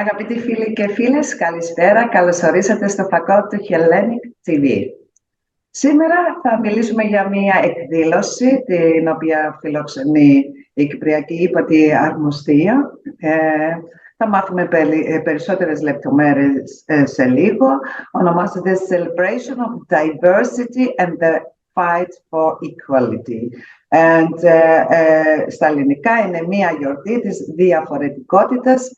Αγαπητοί φίλοι και φίλες, καλησπέρα. Καλώς ορίσατε στο φακό του Hellenic TV. Σήμερα θα μιλήσουμε για μια εκδήλωση την οποία φιλοξενεί η Κυπριακή Ύπατη Αρμοστεία. Θα μάθουμε περισσότερες λεπτομέρειες σε λίγο. Ονομάζεται Celebration of Diversity and the Fight for Equality. And, στα ελληνικά είναι μια γιορτή της διαφορετικότητας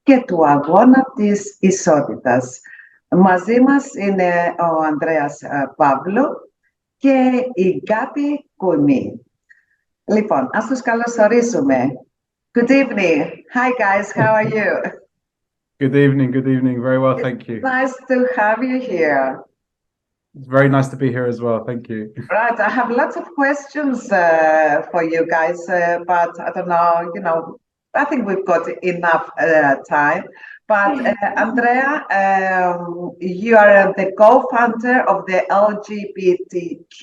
και του αγώνα της ισότητας. Μαζί μας είναι ο Ανδρέας Παύλου και η Γκάπη Κουμή. Λοιπόν, ας τους καλωσορίσουμε. Good evening. Hi guys, how are you? Good evening, good evening. Very well, thank you. It's nice to have you here. It's very nice to be here as well, thank you. Right, I have lots of questions for you guys, but I don't know, I think we've got enough time. But Andrea, you are the co-founder of the LGBTQ,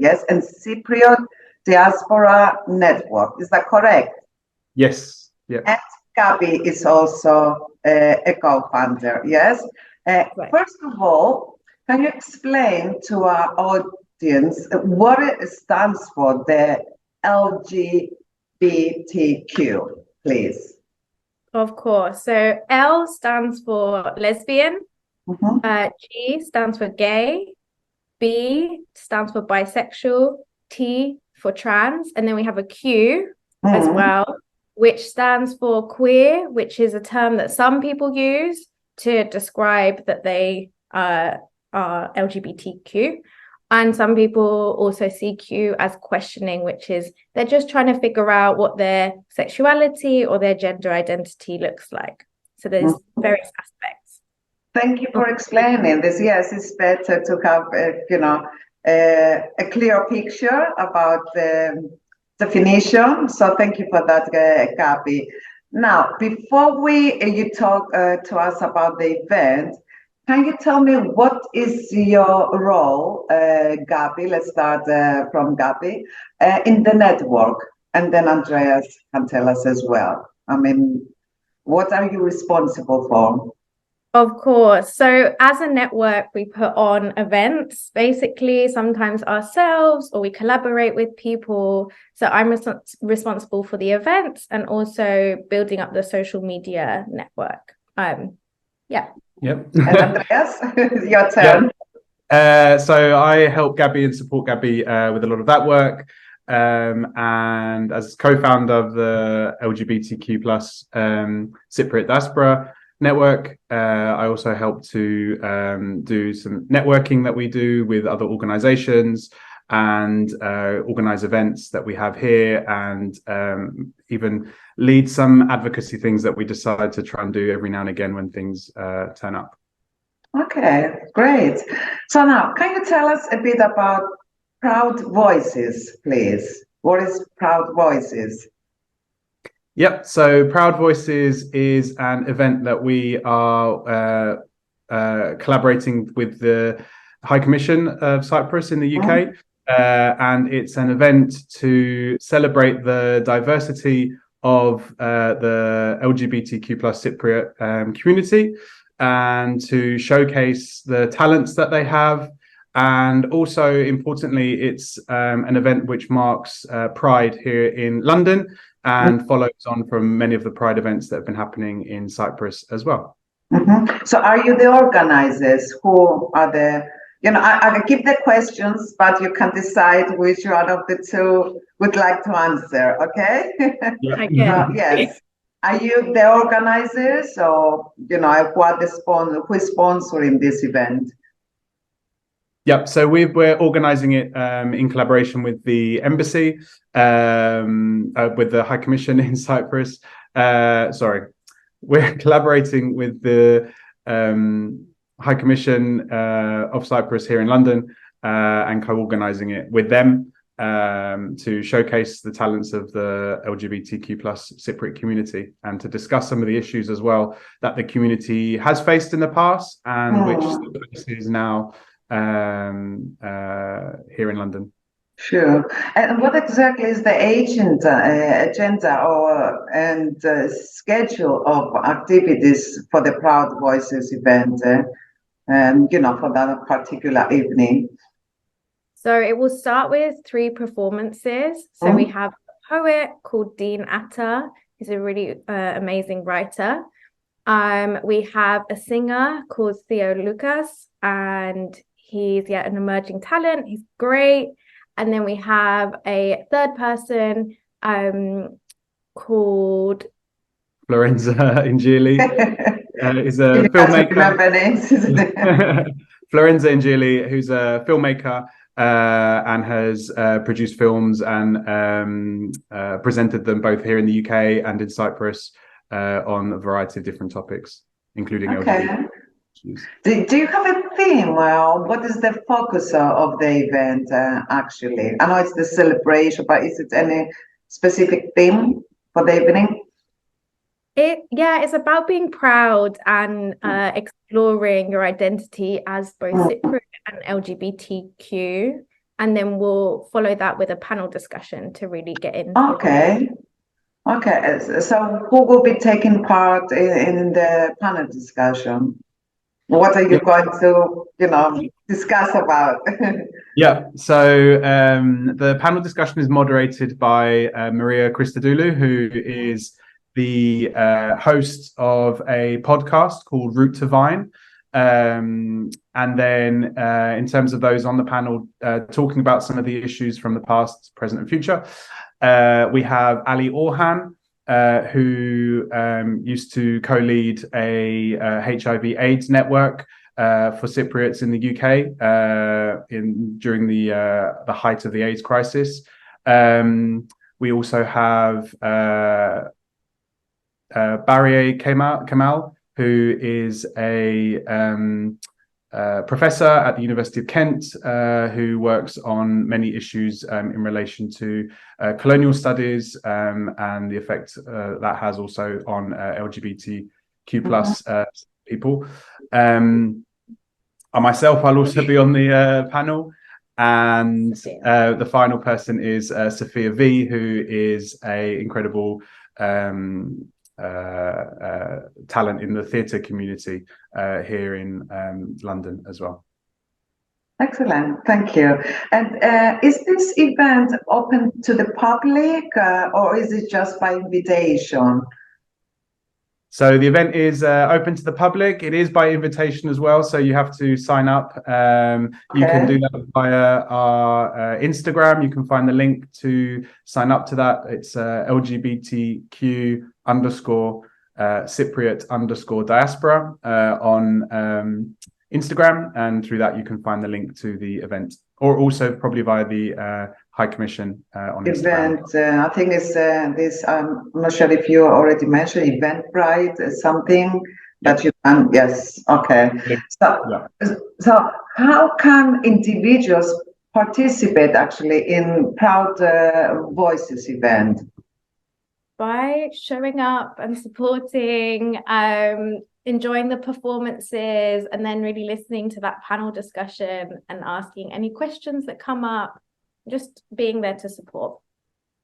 yes, and Cypriot Diaspora Network. Is that correct? Yes. Yeah. And Gabby is also a co-founder, yes? Right. First of all, can you explain to our audience what it stands for, the LGBTQ, please? Of course. So L stands for lesbian, G stands for gay, B stands for bisexual, T for trans, and then we have a Q as well, which stands for queer, which is a term that some people use to describe that they are LGBTQ. And some people also see Q as questioning, which is they're just trying to figure out what their sexuality or their gender identity looks like. So there's various aspects. Thank you for explaining this. Yes, it's better to have, a clear picture about the definition. So thank you for that, Gabby. Now, before you talk to us about the event, can you tell me what is your role, Gabby? Let's start from Gabby, in the network, and then Andreas can tell us as well. I mean, what are you responsible for? Of course. So as a network, we put on events, basically, sometimes ourselves, or we collaborate with people. So I'm responsible for the events and also building up the social media network. Yeah. Yep. And Andreas, your turn. Yeah. So I help Gabby and support Gabby with a lot of that work. And as co-founder of the LGBTQ plus Cypriot Diaspora Network, I also help to do some networking that we do with other organizations and organize events that we have here, and even lead some advocacy things that we decide to try and do every now and again when things turn up. Okay, great. So now, can you tell us a bit about PROUD VOICES, please? What is PROUD VOICES? Yep, so PROUD VOICES is an event that we are collaborating with the High Commission of Cyprus in the UK. And it's an event to celebrate the diversity of the LGBTQ plus Cypriot community, and to showcase the talents that they have. And also, importantly, it's an event which marks Pride here in London and follows on from many of the Pride events that have been happening in Cyprus as well. So are you the organizers? Who are the... I can keep the questions, but you can decide which one of the two would like to answer, okay? Yes. Are you the organizers, or, who are who is sponsoring this event? Yep, so we're organizing it in collaboration with the embassy, with the High Commission in Cyprus. We're collaborating with the High Commission of Cyprus here in London and co-organizing it with them to showcase the talents of the LGBTQ plus Cypriot community, and to discuss some of the issues as well that the community has faced in the past and which is now here in London. Sure. And what exactly is the agenda and schedule of activities for the Proud Voices event, for that particular evening? So it will start with 3 performances. So we have a poet called Dean Atta. He's a really amazing writer. We have a singer called Theo Lucas, and he's an emerging talent. He's great. And then we have a third person called Florenza Ingili. Is a filmmaker. Florenza Ingili, who's a filmmaker and has produced films and presented them both here in the UK and in Cyprus on a variety of different topics, including LGBT. Do you have a theme? What is the focus of the event, actually? I know it's the celebration, but is it any specific theme for the evening? It's about being proud and exploring your identity as both Cypriot and LGBTQ. And then we'll follow that with a panel discussion to really get into Okay. So who will be taking part in the panel discussion? What are you going to, discuss about? So the panel discussion is moderated by Maria Christodou Lou, who is the host of a podcast called Route to Vine. And then in terms of those on the panel talking about some of the issues from the past, present and future, we have Ali Orhan, who used to co-lead a HIV/AIDS network for Cypriots in the UK during the height of the AIDS crisis. We also have Barry Kamal, who is a professor at the University of Kent, who works on many issues in relation to colonial studies and the effect that has also on LGBTQ plus people. Myself, I'll also be on the panel. And the final person is Sophia V, who is an incredible talent in the theatre community here in London as well. Excellent, thank you. And is this event open to the public or is it just by invitation? So the event is open to the public. It is by invitation as well, so you have to sign up. You can do that via our Instagram. You can find the link to sign up to that. It's LGBTQ_Cypriot_Diaspora on Instagram, and through that you can find the link to the event, or also probably via the High Commission on Instagram. I think it's this. I'm not sure if you already mentioned Eventbrite, something that you can. Yes, okay. So how can individuals participate actually in Proud Voices event? By showing up and supporting, enjoying the performances, and then really listening to that panel discussion and asking any questions that come up, just being there to support.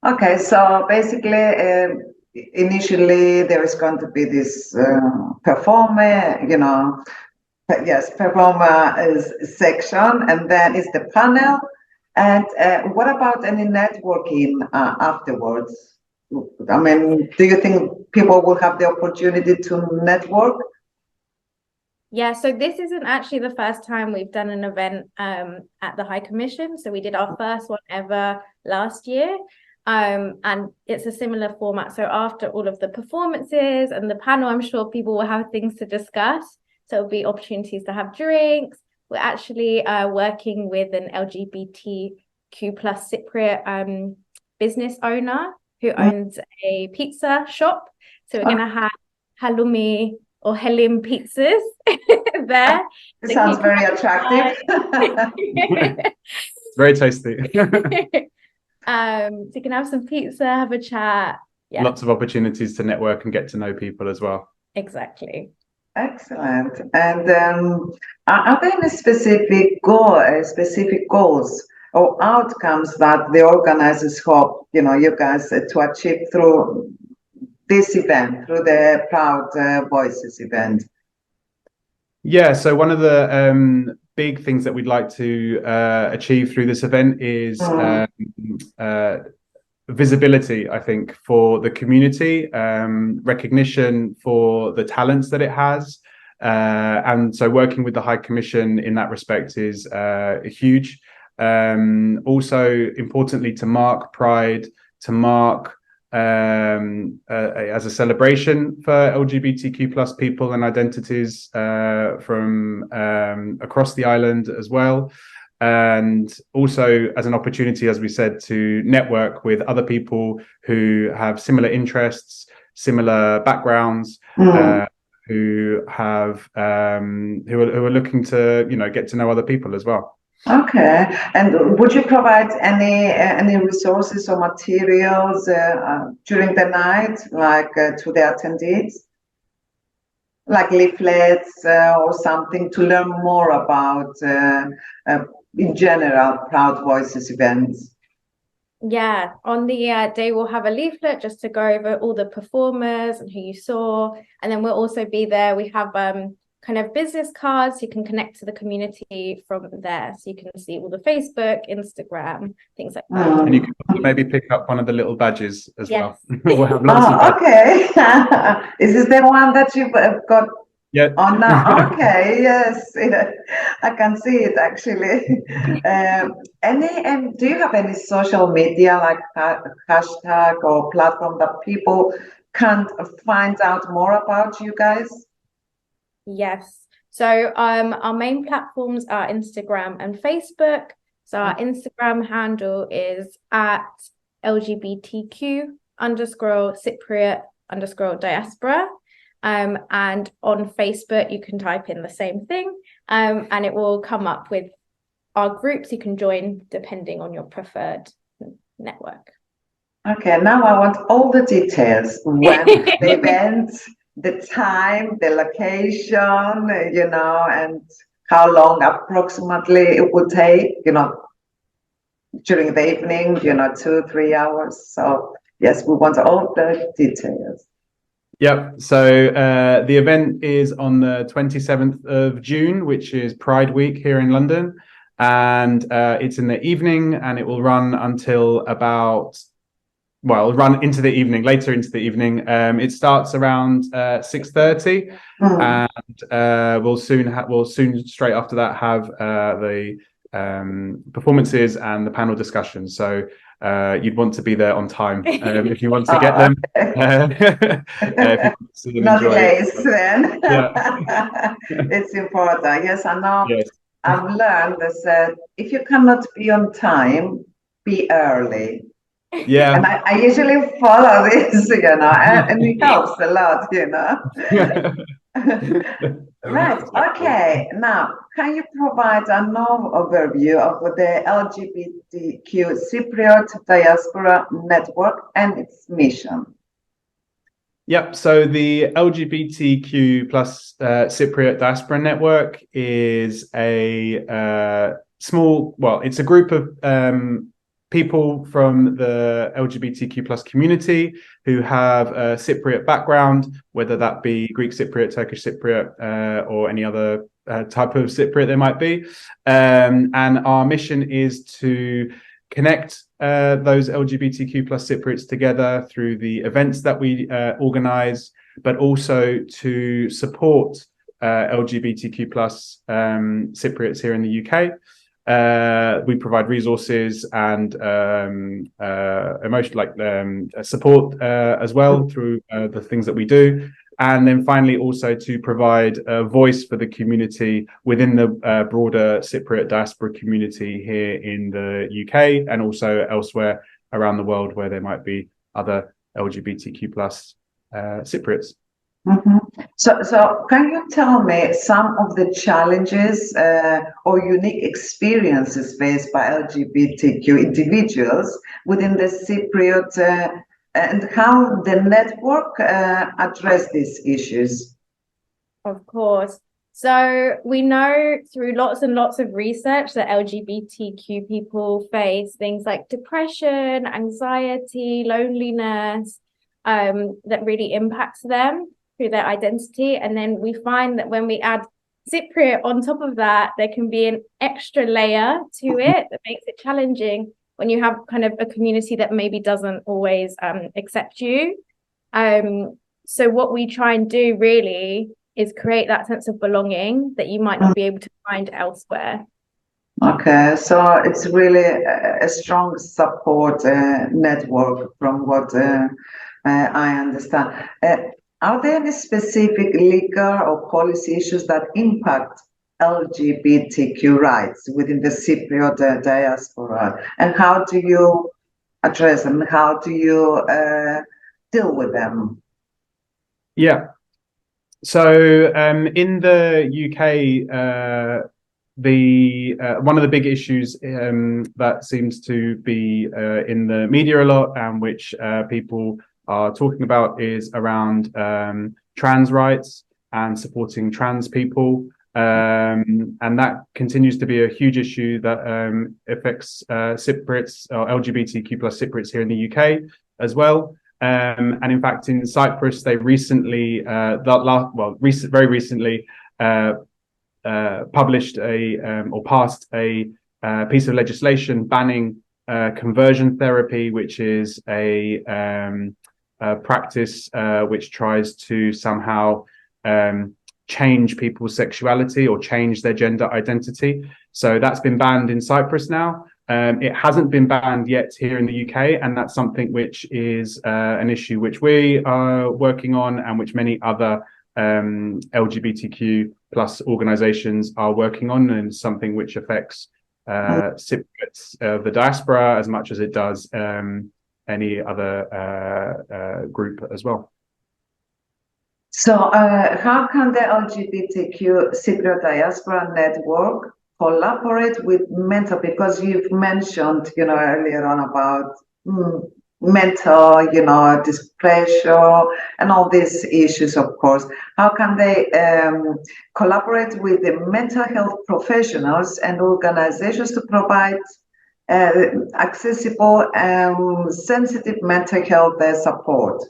Okay, so basically, initially there is going to be this performer section, and then is the panel. And what about any networking afterwards? I mean, do you think people will have the opportunity to network? Yeah, so this isn't actually the first time we've done an event at the High Commission. So we did our first one ever last year. And it's a similar format. So after all of the performances and the panel, I'm sure people will have things to discuss. So it'll be opportunities to have drinks. We're actually working with an LGBTQ plus Cypriot business owner who owns a pizza shop. So we're going to have halloumi or Helim pizzas there. It sounds very attractive. It's very tasty. So you can have some pizza, have a chat. Yeah. Lots of opportunities to network and get to know people as well. Exactly. Excellent. And are there any specific goals or outcomes that the organizers hope, you guys to achieve through this event, through the Proud Voices event? Yeah, so one of the big things that we'd like to achieve through this event is visibility, I think, for the community, recognition for the talents that it has. And so working with the High Commission in that respect is huge. Also, importantly, to mark Pride, to mark as a celebration for LGBTQ plus people and identities from across the island as well. And also as an opportunity, as we said, to network with other people who have similar interests, similar backgrounds, who have who are looking to get to know other people as well. Okay, and would you provide any resources or materials during the night, like to the attendees, like leaflets or something to learn more about, in general, Proud Voices events? Yeah, on the day we'll have a leaflet just to go over all the performers and who you saw, and then we'll also be there. We have kind of business cards. You can connect to the community from there, so you can see all the Facebook, Instagram, things like that. And you can maybe pick up one of the little badges as well. We'll have lots of badges. Okay. Is this the one that you've got? Yeah. On now? Okay, yes, I can see it actually. Do you have any social media, like hashtag or platform that people can find out more about you guys? Yes. So our main platforms are Instagram and Facebook. So our Instagram handle is at LGBTQ_Cypriot_Diaspora. And on Facebook, you can type in the same thing, and it will come up with our groups you can join depending on your preferred network. Okay, now I want all the details. When the event, the time, the location, and how long approximately it would take, during the evening, 2-3 hours. So yes, we want all the details. Yep. So the event is on the 27th of June, which is Pride Week here in London. And it's in the evening, and it will run until about, it'll run into the evening, later into the evening. It starts around 6:30, and we'll soon straight after that have the performances and the panel discussion. So you'd want to be there on time if you want to get them. Not delays then. Yeah. It's important. Yes, I know. Yes. I've learned that if you cannot be on time, be early. Yeah. And I usually follow this, and it helps a lot, Right. Okay. Now, can you provide an overview of the LGBTQ Cypriot Diaspora Network and its mission? Yep. So the LGBTQ plus Cypriot Diaspora Network is a it's a group of people from the LGBTQ plus community who have a Cypriot background, whether that be Greek Cypriot, Turkish Cypriot, or any other type of Cypriot there might be. And our mission is to connect those LGBTQ plus Cypriots together through the events that we organize, but also to support LGBTQ plus Cypriots here in the UK. We provide resources and support as well through the things that we do. And then finally, also to provide a voice for the community within the broader Cypriot diaspora community here in the UK and also elsewhere around the world where there might be other LGBTQ plus Cypriots. Mm-hmm. So can you tell me some of the challenges or unique experiences faced by LGBTQ individuals within the Cypriot and how the network address these issues? Of course. So we know through lots and lots of research that LGBTQ people face things like depression, anxiety, loneliness, that really impacts them through their identity. And then we find that when we add Cypriot on top of that, there can be an extra layer to it that makes it challenging when you have kind of a community that maybe doesn't always accept you. So what we try and do really is create that sense of belonging that you might not be able to find elsewhere. Okay, so it's really a strong support network from what I understand. Are there any specific legal or policy issues that impact LGBTQ rights within the Cypriot diaspora? And how do you address them? How do you deal with them? Yeah. So in the UK, one of the big issues that seems to be in the media a lot, and which people are talking about, is around trans rights and supporting trans people. And that continues to be a huge issue that affects Cypriots, or LGBTQ plus Cypriots here in the UK as well. And in fact, in Cyprus, they recently, very recently, published or passed a piece of legislation banning conversion therapy, which is a practice which tries to somehow change people's sexuality or change their gender identity. So that's been banned in Cyprus now. It hasn't been banned yet here in the UK, and that's something which is an issue which we are working on, and which many other LGBTQ plus organizations are working on, and something which affects Cypriots of the diaspora as much as it does any other group as well. So how can the LGBTQ Cypriot Diaspora Network collaborate with mental, because you've mentioned, earlier on about mental, displeasure and all these issues, of course. How can they collaborate with the mental health professionals and organizations to provide accessible and sensitive mental health support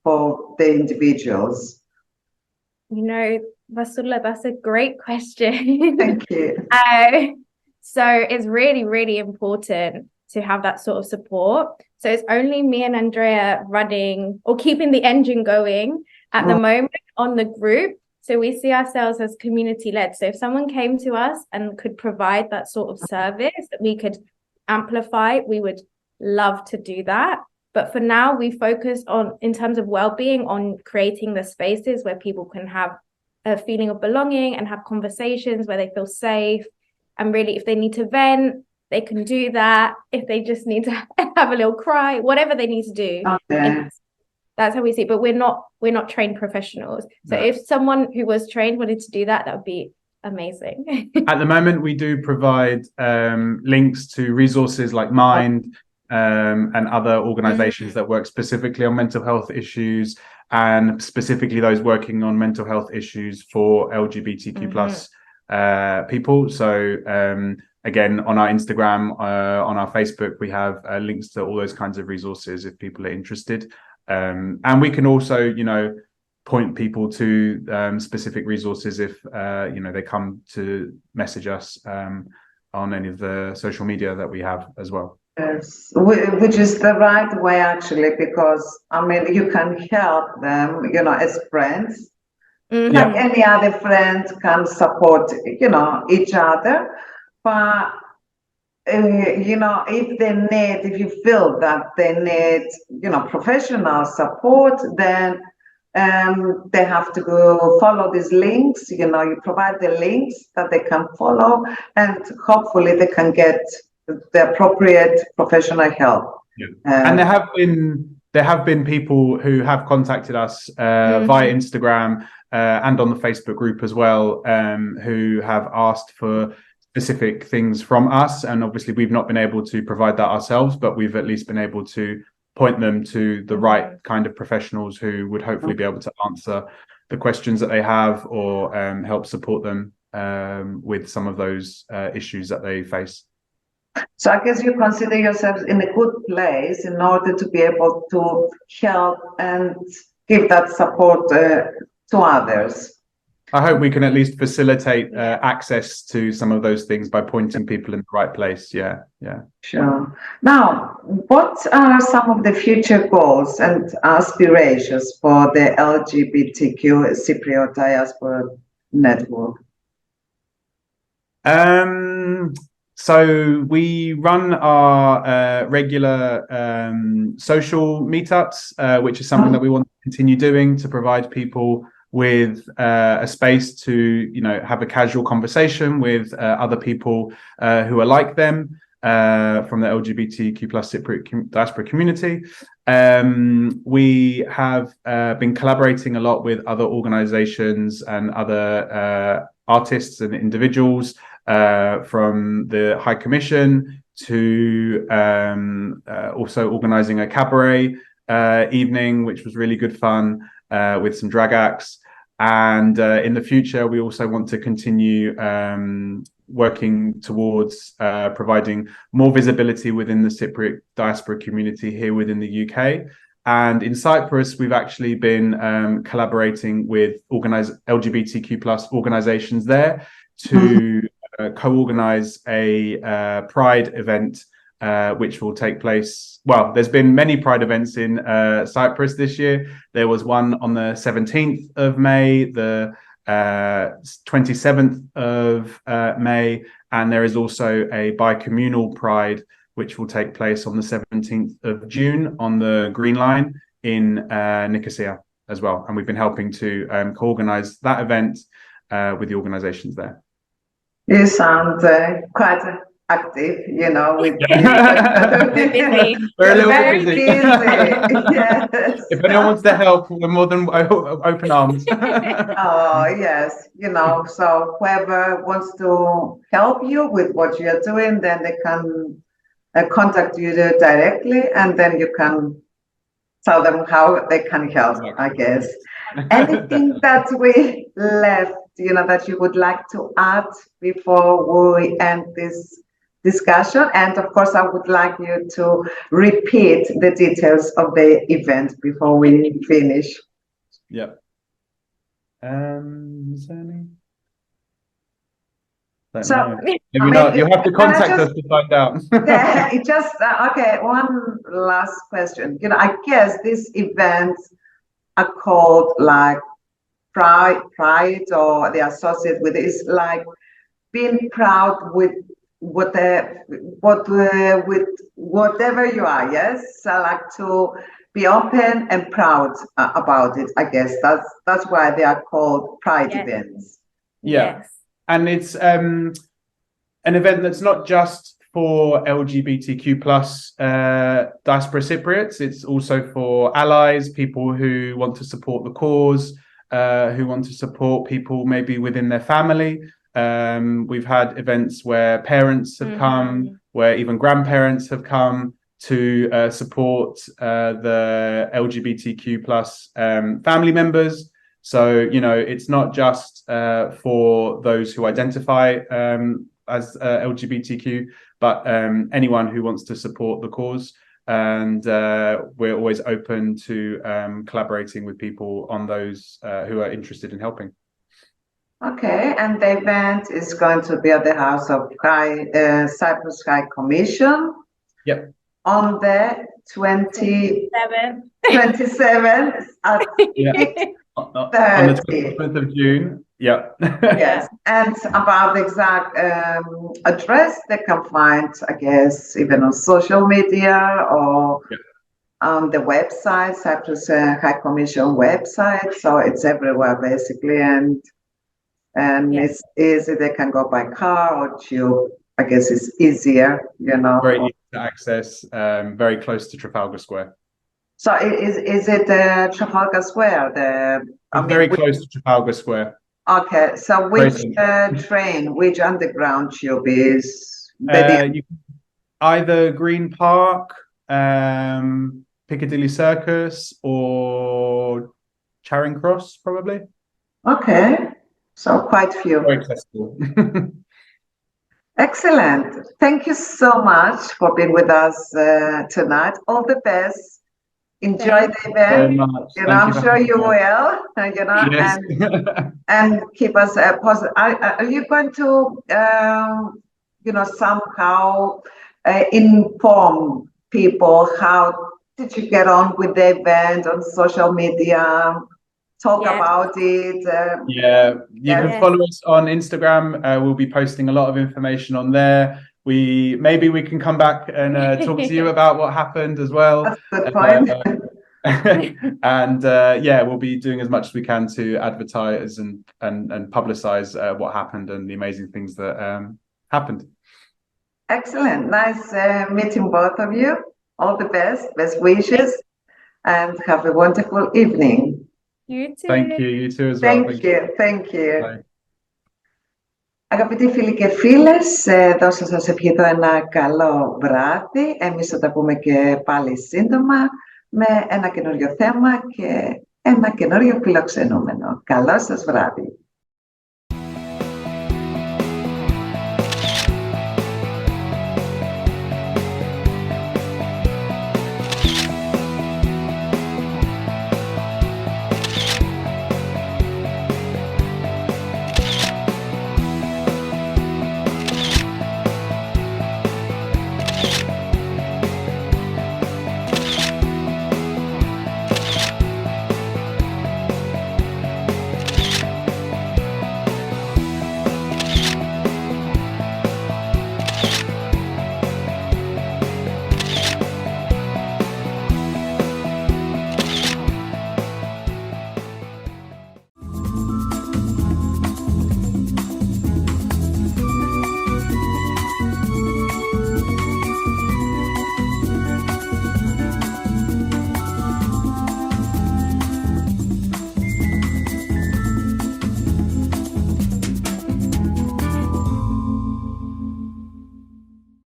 for the individuals? Vasula, that's a great question. Thank you. So it's really, really important to have that sort of support. So it's only me and Andrea running or keeping the engine going at the moment on the group. So we see ourselves as community-led. So if someone came to us and could provide that sort of service that we could amplify, we would love to do that. But for now, we focus on, in terms of well-being, on creating the spaces where people can have a feeling of belonging and have conversations where they feel safe. And really, if they need to vent, they can do that. If they just need to have a little cry, whatever they need to do. Okay. That's how we see it. But we're not trained professionals. So if someone who was trained wanted to do that, that would be amazing. At the moment, we do provide links to resources like Mind and other organizations that work specifically on mental health issues, and specifically those working on mental health issues for LGBTQ plus people. So again, on our Instagram, on our Facebook, we have links to all those kinds of resources if people are interested. And we can also, point people to specific resources if, they come to message us on any of the social media that we have as well. Yes, which is the right way, actually, because, you can help them, as friends. Like any other friend can support, each other. But, if you feel that they need, professional support, then they have to go follow these links. You provide the links that they can follow, and hopefully they can get the appropriate professional help. And there have been people who have contacted us via Instagram and on the Facebook group as well, who have asked for specific things from us, and obviously we've not been able to provide that ourselves, but we've at least been able to point them to the right kind of professionals who would hopefully be able to answer the questions that they have, or help support them with some of those issues that they face. So I guess you consider yourselves in a good place in order to be able to help and give that support to others. I hope we can at least facilitate access to some of those things by pointing people in the right place. Yeah. Sure. Now, what are some of the future goals and aspirations for the LGBTQ Cypriot Diaspora Network? So we run our regular social meetups, which is something that we want to continue doing to provide people with a space to, you know, have a casual conversation with other people who are like them from the LGBTQ plus Cypriot diaspora community. We have been collaborating a lot with other organizations and other artists and individuals, from the High Commission to also organizing a cabaret evening, which was really good fun, with some drag acts. And in the future, we also want to continue working towards providing more visibility within the Cypriot diaspora community here within the UK. And in Cyprus, we've actually been collaborating with LGBTQ plus organizations there to co-organize a Pride event, which will take place. Well, there's been many Pride events in Cyprus this year. There was one on the 17th of May, the 27th of May, and there is also a bi-communal Pride, which will take place on the 17th of June on the Green Line in Nicosia as well. And we've been helping to co-organize that event with the organizations there. You sound quite active, you know, with We're a little bit busy. Yes. If anyone wants to help, we're more than open arms. Oh, yes, you know, so whoever wants to help you with what you're doing, then they can contact you directly, and then you can tell them how they can help, I guess. Anything that we left, you know, that you would like to add before we end this discussion? And of course, I would like you to repeat the details of the event before we finish. Yep. So maybe not. You'll have to contact us to find out. Yeah, it just okay. One last question. You know, I guess these events are called like pride, or they associate with it. It's like being proud with with whatever you are. Yes, I like to be open and proud about it. I guess that's why they are called pride events. Yeah. Yes. And it's an event that's not just for LGBTQ plus diaspora Cypriots. It's also for allies, people who want to support the cause, who want to support people maybe within their family. We've had events where parents have come, where even grandparents have come to support the LGBTQ plus family members. So, you know, it's not just for those who identify as LGBTQ, but anyone who wants to support the cause. And we're always open to collaborating with people on those who are interested in helping. Okay, and the event is going to be at the House of Cyprus High Commission. Yep. On the 27th at on the 27th of June. Yeah. Yes. And about the exact address, they can find, I guess, even on social media or on the website, Cyprus High Commission website. So it's everywhere basically, and it's easy. They can go by car or tube. I guess it's easier, you know. Very easy to access, very close to Trafalgar Square. So is it Trafalgar Square? Very close to Trafalgar Square. Okay, so which train, which underground tube is? Either Green Park, Piccadilly Circus, or Charing Cross, probably. Okay, so quite few. Very accessible. Excellent. Thank you so much for being with us tonight. All the best. Enjoy the event. Very much. You know, I'm sure you will. You know, Yes. and keep us positive. Are you going to, you know, somehow inform people how did you get on with the event on social media? Talk about it. You can follow us on Instagram. We'll be posting a lot of information on there. Maybe we can come back and talk to you about what happened as well. That's a good point. And we'll be doing as much as we can to advertise and publicize what happened and the amazing things that happened. Excellent. Nice meeting both of you. All the best wishes, and have a wonderful evening. You too. Thank you. You too as well. Thank you. Bye. Αγαπητοί φίλοι και φίλες, δώσα σας ευχηθώ ένα καλό βράδυ. Εμείς θα τα πούμε και πάλι σύντομα με ένα καινούριο θέμα και ένα καινούριο φιλοξενούμενο. Καλό σας βράδυ.